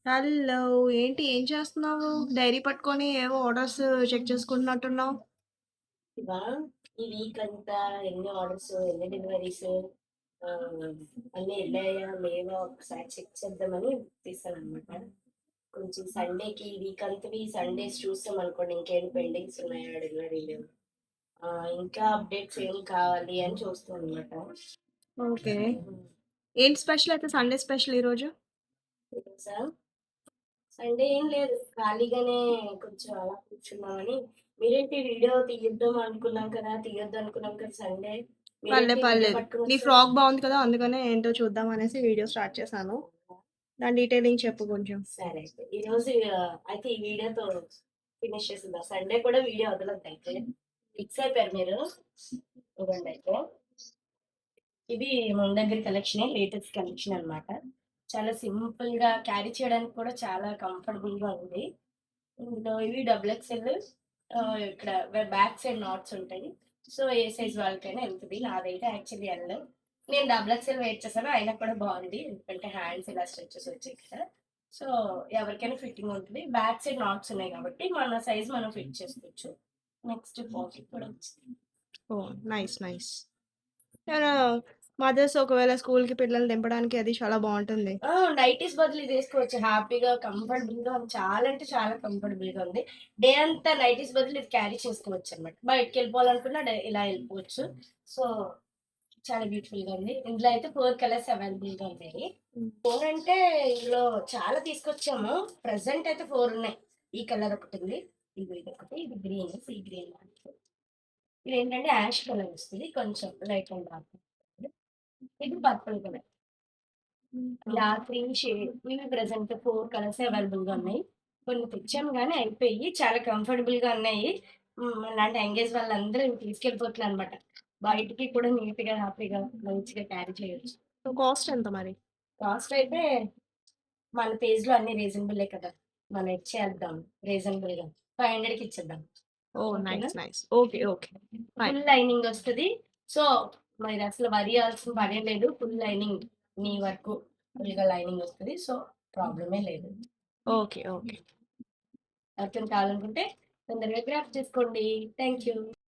Hello! ఏంటి ఏం చేస్తున్నావు? డైరీ పట్టుకొని ఏవో ఆర్డర్స్ చెక్ చేసుకుంటున్నట్టున్నావు. ఇవా ఈ వీక్ అంతా ఎన్ని ఆర్డర్స్, ఎన్ని డెలివరీస్ ఆహ్, అన్నీ ఎళ్ళాయా, లేవా ఒకసారి చెక్ చేద్దామని తీసాననమాట. కొంచెం సండేకి ఈ వీక్ అంతవి సండేస్ చూసామనుకోండి ఇంకేం పెండింగ్స్ ఉన్నాయా డెలివరీలు, ఇంకా అప్డేట్స్ ఏం కావాలి అని చూస్తామనమాట. ఓకే. హ్మ్. ఏంటి స్పెషల్ అయితే సండే స్పెషల్ ఈరోజు? ఈరోజా సండే ఏం లేదు. ఖాళీగానే కొంచెం అలా కూర్చున్నామని. మీరేంటి వీడియో తీద్దాం అనుకున్నాం కదా! తీయొద్దు అనుకున్నాం కదా సండే. మీరేంటి వీడియో పర్లేదు. నీ పట్టుకొనొచ్చారు? ఫ్రాక్ బావుంది కదా! అందుకనే ఏంటో చూద్దాం అనేసి వీడియో స్టార్ట్ చేశాను. దాని డీటెయిలింగ్ చెప్పు కొంచెం. సరే అయితే. ఈరోజు అయితే ఈ వీడియోతో ఫినిష్ చేసేద్దాం. సండే కూడా వీడియో వదలొద్దయితే. ఫిక్స్ అయిపోయారు మీరు? ఇదిగోండయితే. ఇది మంగళగిరి కలెక్షనే. లేటెస్ట్ కలెక్షన్ అనమాట. చాలా సింపుల్‌గా క్యారీ చేయడానికి కూడా చాలా కంఫర్టబుల్‌గా ఉంది. ఇందులో ఇవి డబుల్ ఎక్సెల్. ఇక్కడ బ్యాక్ సైడ్ నాట్స్ ఉంటాయి. సో, ఏ సైజ్ వాళ్ళకైనా ఎళ్తది. నాదైతే యాక్చువల్లీ ఎల్. నేను డబుల్ ఎక్సెల్ వెయిట్ చేశాను. అయినా కూడా బావుంది. ఎందుకంటే హ్యాండ్స్ ఇలా స్ట్రెచెస్ వచ్చాయి కదా! సో, ఎవరికైనా ఫిట్టింగ్ ఉంటది. బ్యాక్ సైడ్ నాట్స్ ఉన్నాయి కాబట్టి మన సైజ్ మనం ఫిట్ చేసుకోవచ్చు. నెక్స్ట్ పాకెట్ కూడా వచ్చింది. ఓహ్! నైస్. నైస్. యాహ్! మదర్స్ ఒకవేళ స్కూల్‌కి పిల్లల్ని దింపడానికి అది చాలా బావుంటుంది. నైటీస్ బదులు ఇదేసుకోవచ్చు హ్యాపీగా, కంఫర్టబుల్‌గా ఉంది. చాలా అంటే చాలా కంఫర్టబుల్‌గా ఉంది. డే అంతా నైటీస్ బదులు ఇది క్యారీ చేసుకోవచ్చనమాట. బయటికెళ్ళిపోవాలనుకున్నా ఇలా ఎళ్ళిపోవచ్చు. సో, చాలా బ్యూటిఫుల్‌గా ఉంది. ఇందులో అయితే 4 కలర్స్ అవైలబుల్‌గా ఉన్నాయి. హ్మ్. 4 అంటే ఇందులో చాలా తీసుకొచ్చాము. ప్రెజెంట్ అయితే 4 ఉన్నాయి. ఈ కలర్ ఒకటుంది. ఇదొకటి. ఇది గ్రీన్, సీ గ్రీన్ లాంటిది. ఇదేంటంటే యాష్ కలర్ వస్తది. కొంచెం లైట్ అండ్ డార్క్. ఇది పర్పుల్ కలర్. ఇలా 3 ఇవి ప్రెజెంట్ 4 కలర్సే అవైలబుల్‌గా ఉన్నాయి. కొన్ని తెచ్చాము గానీ అయిపోయి. చాలా కంఫర్టబుల్‌గా ఉన్నాయి. ఇలాంటి యంగేజ్ వాళ్ళందరూ ఇవి తీసుకెళ్ళిపోవట్లనమాట. బయటికి కూడా నీట్‌గా, హ్యాపీగా, మంచిగా క్యారీ చేయొచ్చు. సో, కాస్ట్ ఎంత మరి? కాస్ట్ అయితే మన పేజ్‌లో అన్నీ రీజనబులే కదా! మనం ఇచ్చేద్దాం రీజనబుల్‌గా. 500కి ఇచ్చేద్దాం. ఓహ్! ఓకేనా? Nice. Nice. Okay. Okay. Fine. Full lining వస్తది. సో, మీరసలు వరీ అవ్వాల్సిన పనే లేదు. ఫుల్ లైనింగ్ నీ వరకు ఫుల్‌గా లైనింగ్ వస్తది. సో, ప్రాబ్లమే లేదు. ఓకే. ఓకే. ఎవరికైనా కావాలనుకుంటే తొందరగా గ్రాబ్ చేసుకోండి. Thank you.